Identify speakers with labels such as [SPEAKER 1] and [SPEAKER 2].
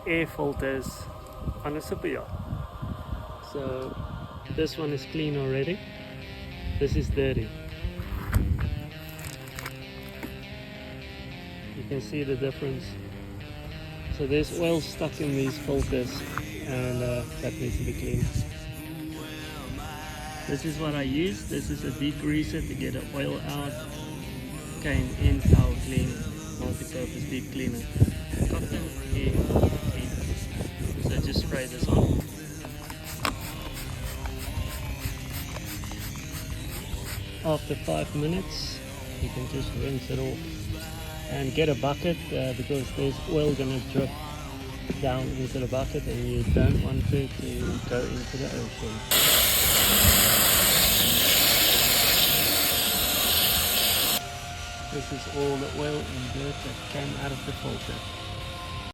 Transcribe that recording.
[SPEAKER 1] air filters on a super yacht. So this one is clean already, this is dirty. You can see the difference. So there's oil stuck in these filters, and that needs to be cleaned. This is what I use. This is a degreaser to get the oil out. Came in sour clean, multi-purpose deep cleaner. Cotton air cleaner. So just spray this on. After 5 minutes, you can just rinse it off. And get a bucket because there's oil gonna drip down into the bucket, and you don't want it to go into the ocean. This is all the oil and dirt that came out of the filter.